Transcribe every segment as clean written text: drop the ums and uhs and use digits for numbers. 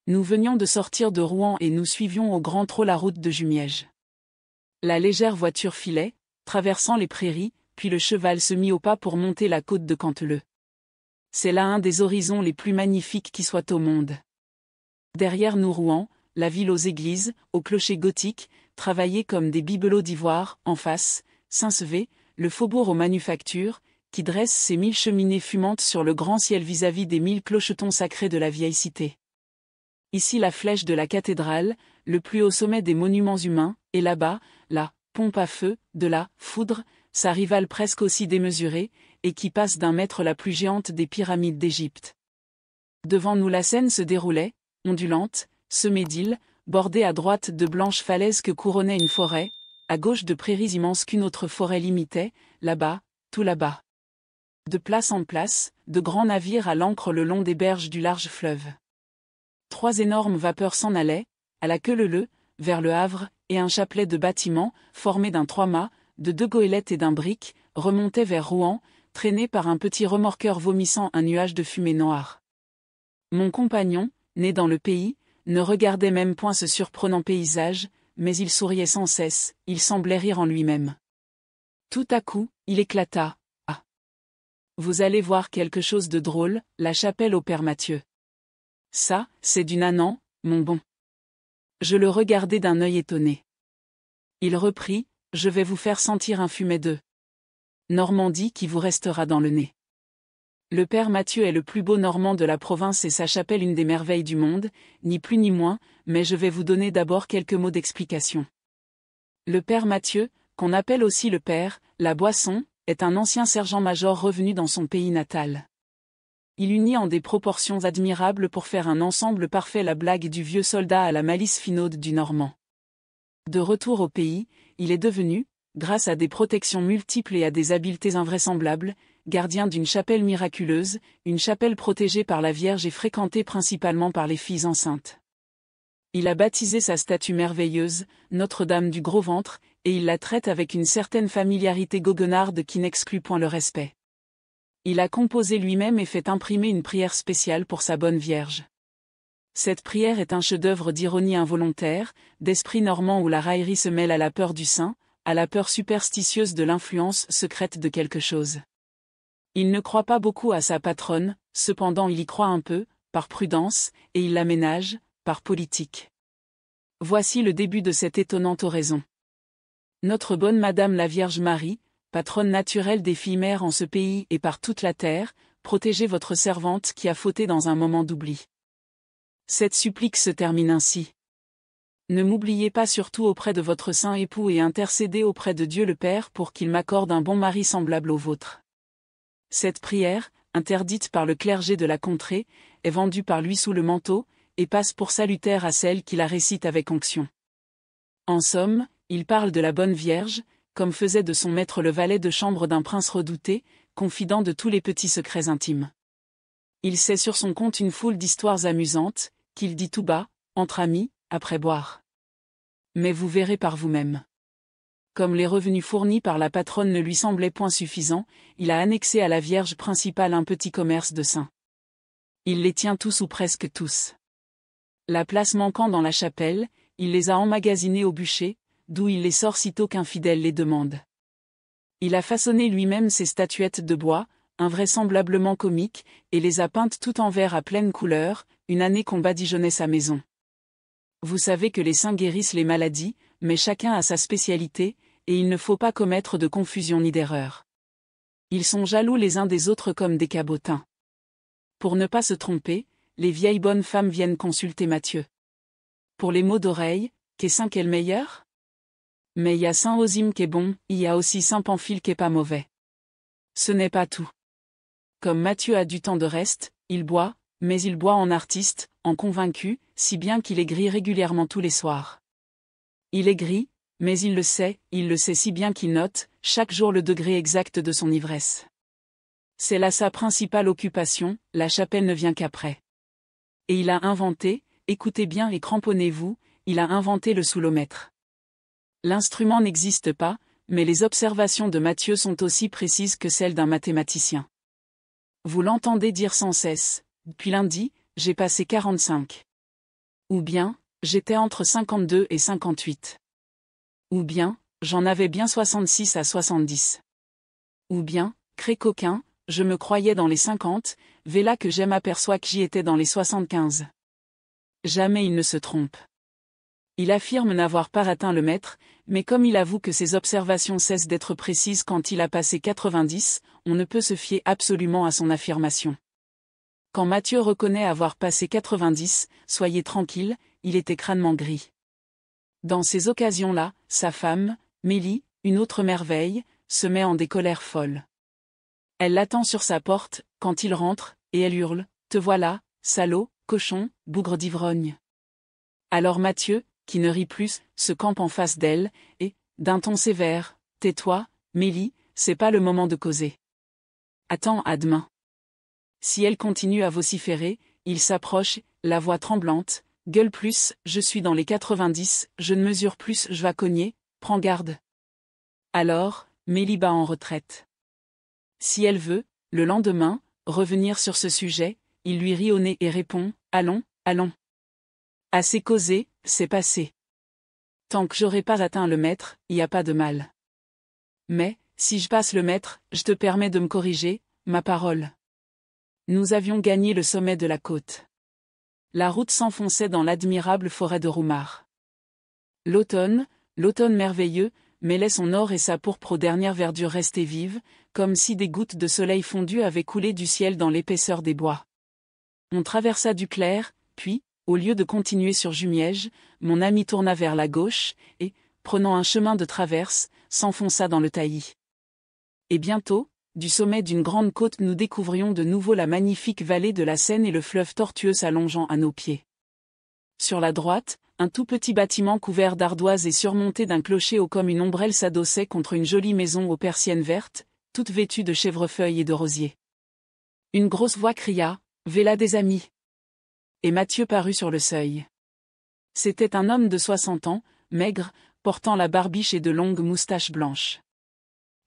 Nous venions de sortir de Rouen et nous suivions au grand trot la route de Jumièges. La légère voiture filait, traversant les prairies, puis le cheval se mit au pas pour monter la côte de Canteleu. C'est là un des horizons les plus magnifiques qui soient au monde. Derrière nous Rouen, la ville aux églises, aux clochers gothiques, travaillés comme des bibelots d'ivoire, en face, Saint-Sevé, le faubourg aux manufactures, qui dresse ses 1000 cheminées fumantes sur le grand ciel vis-à-vis des 1000 clochetons sacrés de la vieille cité. Ici la flèche de la cathédrale, le plus haut sommet des monuments humains, et là-bas, la pompe à feu, de la foudre, sa rivale presque aussi démesurée, et qui passe d'un mètre la plus géante des pyramides d'Égypte. Devant nous la Seine se déroulait, ondulante, semée d'îles, bordée à droite de blanches falaises que couronnait une forêt, à gauche de prairies immenses qu'une autre forêt limitait, là-bas, tout là-bas. De place en place, de grands navires à l'ancre le long des berges du large fleuve. 3 énormes vapeurs s'en allaient, à la queue leu-leu, vers le Havre, et un chapelet de bâtiments, formé d'un 3-mâts, de 2 goélettes et d'un brick, remontait vers Rouen, traîné par un petit remorqueur vomissant un nuage de fumée noire. Mon compagnon, né dans le pays, ne regardait même point ce surprenant paysage, mais il souriait sans cesse, il semblait rire en lui-même. Tout à coup, il éclata. « Ah ! Vous allez voir quelque chose de drôle, la chapelle au Père Mathieu. Ça, c'est du Nanan, mon bon. » Je le regardai d'un œil étonné. Il reprit, « Je vais vous faire sentir un fumet de Normandie qui vous restera dans le nez. Le Père Mathieu est le plus beau Normand de la province et sa chapelle une des merveilles du monde, ni plus ni moins, mais je vais vous donner d'abord quelques mots d'explication. Le Père Mathieu, qu'on appelle aussi le Père, la Boisson, est un ancien sergent-major revenu dans son pays natal. Il unit en des proportions admirables pour faire un ensemble parfait la blague du vieux soldat à la malice finaude du Normand. De retour au pays, il est devenu, grâce à des protections multiples et à des habiletés invraisemblables, gardien d'une chapelle miraculeuse, une chapelle protégée par la Vierge et fréquentée principalement par les filles enceintes. Il a baptisé sa statue merveilleuse, Notre-Dame du Gros Ventre, et il la traite avec une certaine familiarité goguenarde qui n'exclut point le respect. Il a composé lui-même et fait imprimer une prière spéciale pour sa bonne Vierge. Cette prière est un chef-d'œuvre d'ironie involontaire, d'esprit normand où la raillerie se mêle à la peur du saint, à la peur superstitieuse de l'influence secrète de quelque chose. Il ne croit pas beaucoup à sa patronne, cependant il y croit un peu, par prudence, et il l'aménage, par politique. Voici le début de cette étonnante oraison. Notre bonne Madame la Vierge Marie, patronne naturelle des filles mères en ce pays et par toute la terre, protégez votre servante qui a fauté dans un moment d'oubli. Cette supplique se termine ainsi. Ne m'oubliez pas surtout auprès de votre saint époux et intercédez auprès de Dieu le Père pour qu'il m'accorde un bon mari semblable au vôtre. Cette prière, interdite par le clergé de la contrée, est vendue par lui sous le manteau, et passe pour salutaire à celle qui la récite avec onction. En somme, il parle de la bonne Vierge, comme faisait de son maître le valet de chambre d'un prince redouté, confident de tous les petits secrets intimes. Il sait sur son compte une foule d'histoires amusantes, qu'il dit tout bas, entre amis, après boire. Mais vous verrez par vous-même. Comme les revenus fournis par la patronne ne lui semblaient point suffisants, il a annexé à la Vierge principale un petit commerce de saints. Il les tient tous ou presque tous. La place manquant dans la chapelle, il les a emmagasinés au bûcher, d'où il les sort sitôt qu'un fidèle les demande. Il a façonné lui-même ses statuettes de bois, invraisemblablement comiques, et les a peintes tout en vert à pleine couleur, une année qu'on badigeonnait sa maison. Vous savez que les saints guérissent les maladies, mais chacun a sa spécialité, et il ne faut pas commettre de confusion ni d'erreur. Ils sont jaloux les uns des autres comme des cabotins. Pour ne pas se tromper, les vieilles bonnes femmes viennent consulter Matthieu. Pour les mots d'oreille, qu'est saint qu'est le meilleur? Mais il y a saint Osime qui est bon, il y a aussi saint Pamphile qui est pas mauvais. Ce n'est pas tout. Comme Matthieu a du temps de reste, il boit, mais il boit en artiste, en convaincu, si bien qu'il est gris régulièrement tous les soirs. Il est gris, mais il le sait si bien qu'il note, chaque jour le degré exact de son ivresse. C'est là sa principale occupation, la chapelle ne vient qu'après. Et il a inventé, écoutez bien et cramponnez-vous, il a inventé le soulomètre. L'instrument n'existe pas, mais les observations de Matthieu sont aussi précises que celles d'un mathématicien. Vous l'entendez dire sans cesse, depuis lundi, j'ai passé 45 Ou bien, j'étais entre 52 et 58. Ou bien, j'en avais bien 66 à 70. Ou bien, cré coquin, je me croyais dans les 50, là que j'aime aperçoit que j'y étais dans les 75. Jamais il ne se trompe. Il affirme n'avoir pas atteint le mètre, mais comme il avoue que ses observations cessent d'être précises quand il a passé 90, on ne peut se fier absolument à son affirmation. Quand Mathieu reconnaît avoir passé 90, soyez tranquille, il était crânement gris. Dans ces occasions-là, sa femme, Mélie, une autre merveille, se met en des colères folles. Elle l'attend sur sa porte, quand il rentre, et elle hurle « Te voilà, salaud, cochon, bougre d'ivrogne !» Alors Mathieu, qui ne rit plus, se campe en face d'elle, et, d'un ton sévère, « Tais-toi, Mélie, c'est pas le moment de causer. Attends à demain. » Si elle continue à vociférer, il s'approche, la voix tremblante, « Gueule plus, je suis dans les 90, je ne mesure plus, je vais cogner, prends garde. » Alors, Mélie bat en retraite. Si elle veut, le lendemain, revenir sur ce sujet, il lui rit au nez et répond « Allons, allons. Assez causé, c'est passé. Tant que j'aurai pas atteint le mètre, y a pas de mal. Mais, si je passe le mètre, je te permets de me corriger, ma parole. » Nous avions gagné le sommet de la côte. La route s'enfonçait dans l'admirable forêt de Roumare. L'automne merveilleux, mêlait son or et sa pourpre aux dernières verdures restées vives, comme si des gouttes de soleil fondu avaient coulé du ciel dans l'épaisseur des bois. On traversa Duclair, puis, au lieu de continuer sur Jumièges, mon ami tourna vers la gauche, et, prenant un chemin de traverse, s'enfonça dans le taillis. Et bientôt, du sommet d'une grande côte nous découvrions de nouveau la magnifique vallée de la Seine et le fleuve tortueux s'allongeant à nos pieds. Sur la droite, un tout petit bâtiment couvert d'ardoises et surmonté d'un clocher haut comme une ombrelle s'adossait contre une jolie maison aux persiennes vertes, toute vêtue de chèvrefeuilles et de rosiers. Une grosse voix cria « V'là des amis !» Et Mathieu parut sur le seuil. C'était un homme de 60 ans, maigre, portant la barbiche et de longues moustaches blanches.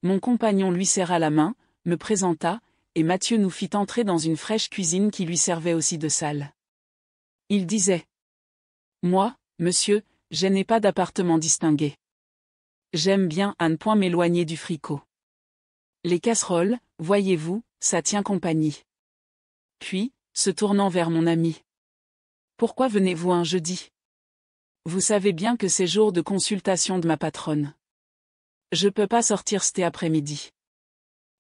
Mon compagnon lui serra la main, me présenta, et Mathieu nous fit entrer dans une fraîche cuisine qui lui servait aussi de salle. Il disait « Moi, monsieur, je n'ai pas d'appartement distingué. J'aime bien à ne point m'éloigner du fricot. Les casseroles, voyez-vous, ça tient compagnie. » Puis, se tournant vers mon ami. « Pourquoi venez-vous un jeudi? Vous savez bien que c'est jour de consultation de ma patronne. Je peux pas sortir cet après-midi. »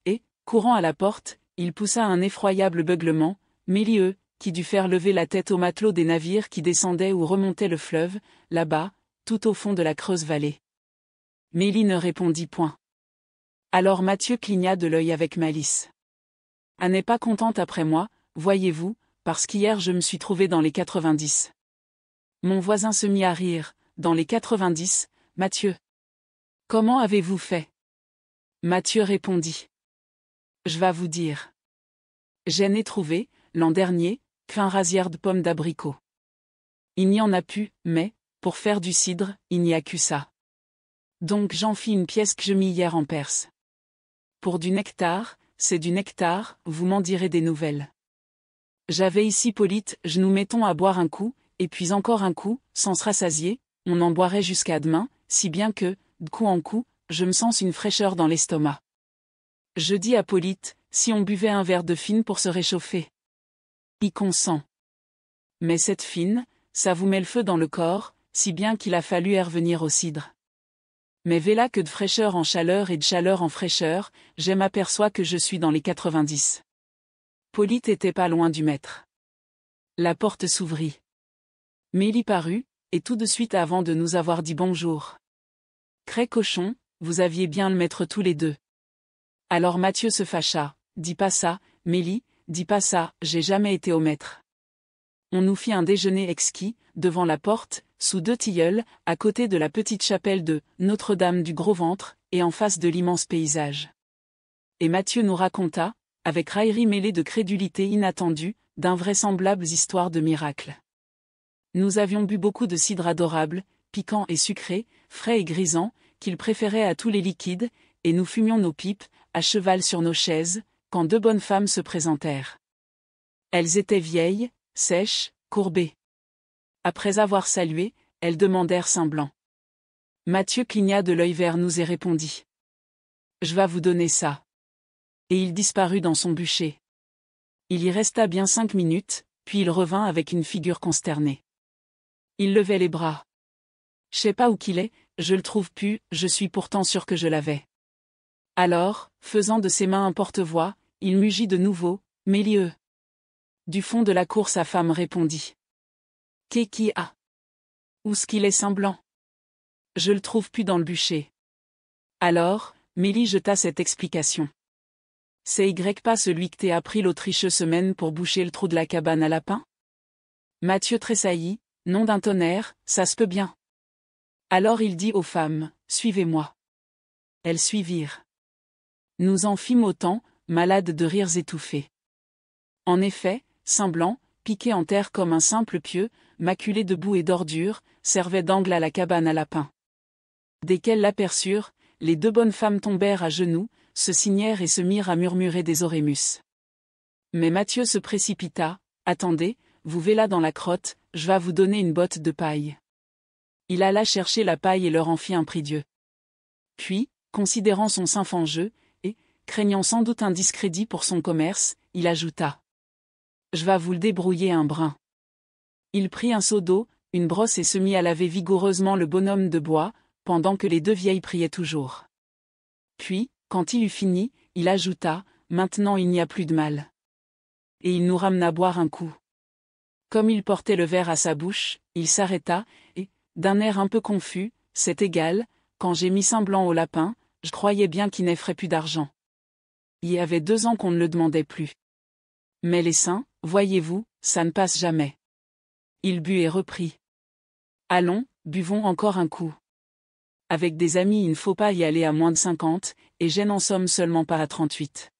Et, courant à la porte, il poussa un effroyable beuglement, Mélieux, qui dut faire lever la tête aux matelots des navires qui descendaient ou remontaient le fleuve, là-bas, tout au fond de la creuse vallée. Mélie ne répondit point. Alors Mathieu cligna de l'œil avec malice. « Ah, n'est pas contente après moi, voyez-vous, parce qu'hier je me suis trouvé dans les 90. » Mon voisin se mit à rire. « Dans les 90, Mathieu. Comment avez-vous fait? » Mathieu répondit. « Je vas vous dire. J'en ai trouvé, l'an dernier, qu'un rasière de pommes d'abricot. Il n'y en a plus, mais, pour faire du cidre, il n'y a que ça. Donc j'en fis une pièce que je mis hier en Perse. Pour du nectar, c'est du nectar, vous m'en direz des nouvelles. J'avais ici Polyte, je nous mettons à boire un coup, et puis encore un coup, sans se rassasier, on en boirait jusqu'à demain, si bien que, de coup en coup, je me sens une fraîcheur dans l'estomac. Je dis à Polyte, si on buvait un verre de fine pour se réchauffer. Y consent. Mais cette fine, ça vous met le feu dans le corps, si bien qu'il a fallu y revenir au cidre. Mais v'là que de fraîcheur en chaleur et de chaleur en fraîcheur, je m'aperçois que je suis dans les 90. Polyte était pas loin du maître. La porte s'ouvrit. Mélie parut, et tout de suite avant de nous avoir dit bonjour. Cré cochon, vous aviez bien le maître tous les deux. Alors Mathieu se fâcha, dis pas ça, Mélie, dis pas ça, j'ai jamais été au maître. On nous fit un déjeuner exquis, devant la porte, sous 2 tilleuls, à côté de la petite chapelle de Notre-Dame du Gros-Ventre, et en face de l'immense paysage. Et Mathieu nous raconta, avec raillerie mêlée de crédulité inattendue, d'invraisemblables histoires de miracles. Nous avions bu beaucoup de cidre adorable, piquant et sucré, frais et grisant, qu'il préférait à tous les liquides, et nous fumions nos pipes, à cheval sur nos chaises, quand 2 bonnes femmes se présentèrent. Elles étaient vieilles, sèches, courbées. Après avoir salué, elles demandèrent Saint-Blanc. Mathieu cligna de l'œil vers nous et répondit. Je vas vous donner ça. Et il disparut dans son bûcher. Il y resta bien 5 minutes, puis il revint avec une figure consternée. Il levait les bras. Je sais pas où qu'il est, je le trouve plus, je suis pourtant sûr que je l'avais. Alors, faisant de ses mains un porte-voix, il mugit de nouveau, Mélieu. Du fond de la cour sa femme répondit. Qu'est-ce a? Où-ce qu'il est Saint-Blanc? Je le trouve plus dans le bûcher. Alors, Mélie jeta cette explication. C'est pas celui que t'ai appris l'autricheux semaine pour boucher le trou de la cabane à lapin? Mathieu tressaillit, nom d'un tonnerre, ça se peut bien. Alors il dit aux femmes, suivez-moi. Elles suivirent. Nous en fîmes autant, malades de rires étouffés. En effet, Saint-Blanc, piqué en terre comme un simple pieu, maculé de boue et d'ordures, servait d'angle à la cabane à lapin. Dès qu'elles l'aperçurent, les 2 bonnes femmes tombèrent à genoux, se signèrent et se mirent à murmurer des orémus. Mais Mathieu se précipita, attendez, vous verrez dans la crotte, je vas vous donner une botte de paille. Il alla chercher la paille et leur en fit un prie-dieu. Puis, considérant son sin jeu, et, craignant sans doute un discrédit pour son commerce, il ajouta. Je vas vous le débrouiller un brin. Il prit un seau d'eau, une brosse et se mit à laver vigoureusement le bonhomme de bois, pendant que les 2 vieilles priaient toujours. Puis, quand il eut fini, il ajouta, maintenant il n'y a plus de mal. Et il nous ramena boire un coup. Comme il portait le verre à sa bouche, il s'arrêta, et, d'un air un peu confus, c'est égal, quand j'ai mis Saint-Blanc au lapin, je croyais bien qu'il n'effrait plus d'argent. Il y avait 2 ans qu'on ne le demandait plus. Mais les saints, voyez-vous, ça ne passe jamais. Il but et reprit. Allons, buvons encore un coup. Avec des amis il ne faut pas y aller à moins de 50, et j'en en somme seulement pas à 38.